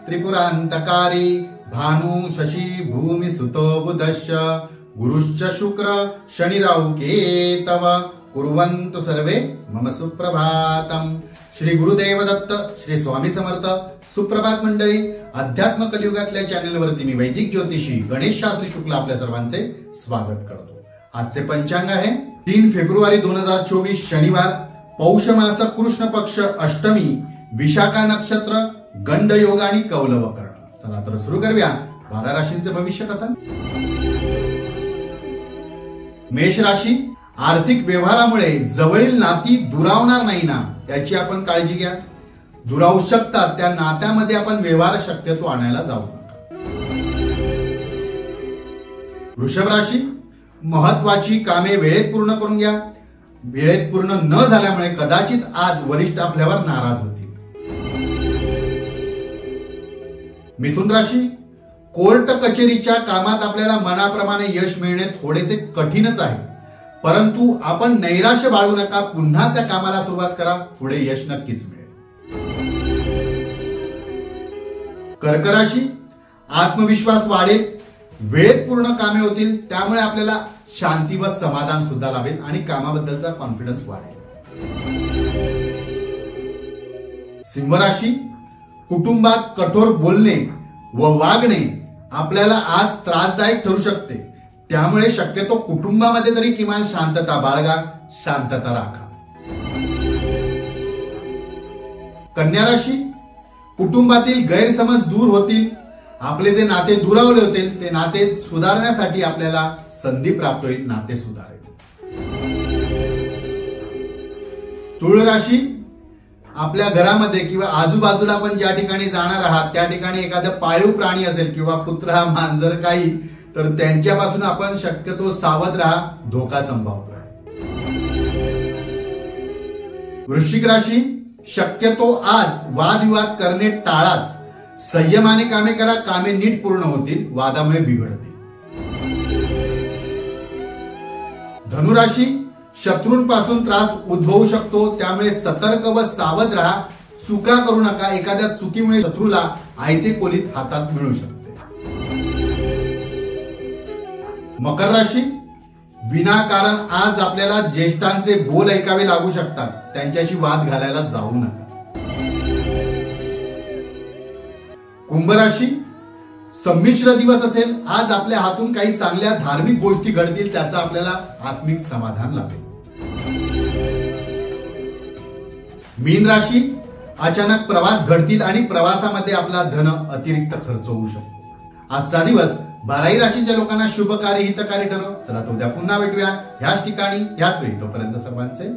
त्रिपुरांतकारी भानु शशी भूमि सुतो बुधश्च गुरुश्च शुक्र शनिराहु केतव कुर्वन्तु सर्वे मम सुप्रभातम। श्री गुरुदेव दत्त, श्री स्वामी समर्थ। सुप्रभात मंडळी, अध्यात्म कलियुगातल्या चॅनलवरती मी वैदिक ज्योतिषी गणेश शास्त्री शुक्ल आपल्या सर्वांचे स्वागत करतो। आजचे पंचांग आहे 3 फेब्रुवारी 2024 शनिवार, पौष मास कृष्ण पक्ष अष्टमी, विशाखा नक्षत्र, गंड योग आणि कौलव कर्ण। चला तर सुरू करूया 12 राशींचे भविष्य कथन। मेष राशी, आर्थिक व्यवहारामुळे जवळील नाती दुरावणार नाही ना, याची आपण काळजी घ्या। दुरावू शकतात त्या नात्यामध्ये आपण व्यवहार शक्यतो आणायला जाऊ नका। वृषभ राशी, महत्वाची कामे वेळेत पूर्ण करून घ्या। वेळेत पूर्ण न झाल्यामुळे कदाचित आज वरिष्ठ आपल्यावर नाराज होतील। मिथुन राशी, कोर्ट कचेरीच्या कामात आपल्याला मनाप्रमाणे यश मिळणे थोडेसे कठीणच आहे, परंतु आपण नैराश्य बाळगू नका। पुन्हा त्या कामाला सुरुवात करा, पुढे यश नक्कीच मिळेल। कर्क राशी, आत्मविश्वास वाढेल, वेळेत पूर्ण कामे होतील, त्यामुळे आपल्याला शांती व समाधान सुद्धा लाभेल आणि कामाबद्दलचा कॉन्फिडन्स वाढेल। सिंह राशी, कुटुंबात कठोर बोलणे व वागणे आपल्याला आज त्रासदायक ठरू शकते, त्यामुळे शक्यतो कुटुंबामध्ये तरी किमान शांतता बाळगा, शांतता राखा। कन्या राशी, कुटुंबातील गैरसमज दूर होतील, आपले जे नाते दुरावले होते ते नाते सुधारण्यासाठी आपल्याला संधी प्राप्त होईल, नाते सुधारेल। तुळ राशी, आपल्या घरामध्ये किंवा आजूबाजूला आपण ज्या ठिकाणी जाणार आहात त्या ठिकाणी एखादा पाळीव प्राणी असेल किंवा कुत्रा मांजर काही, तर त्यांच्यापासून आपण शक्यतो सावध राहा, धोका संभावतो आहे। वृश्चिक राशी, शक्यतो आज वादविवाद करणे टाळाच, संयमाने कामे करा, कामे नीट पूर्ण होतील, वादामुळे बिघडतील। धनुराशी, शत्रूंपासून त्रास उद्भवू शकतो, त्यामुळे सतर्क व सावध राहा, चुका करू नका। एखाद्या चुकीमुळे शत्रूला आयते कोलीत हातात मिळू शकते। मकर राशी, विनाकारण आज आपल्याला ज्येष्ठांचे बोल ऐकावे लागू शकतात, त्यांच्याशी वाद घालायला जाऊ नका। कुंभ राशी, संमिश्र दिवस असेल, आज आपल्या हातून काही चांगल्या धार्मिक गोष्टी घडतील, त्याचा आपल्याला आत्मिक समाधान लाभेल। मीन राशी, अचानक प्रवास घडतील आणि प्रवासामध्ये आपला धन अतिरिक्त खर्च होऊ शकतो। आजचा दिवस 12 राशीच्या लोकांना शुभकारी हितकारी ठरो। चला तर उद्या पुन्हा भेटूया ह्याच ठिकाणी ह्याच वेळी, तोपर्यंत सर्वांचे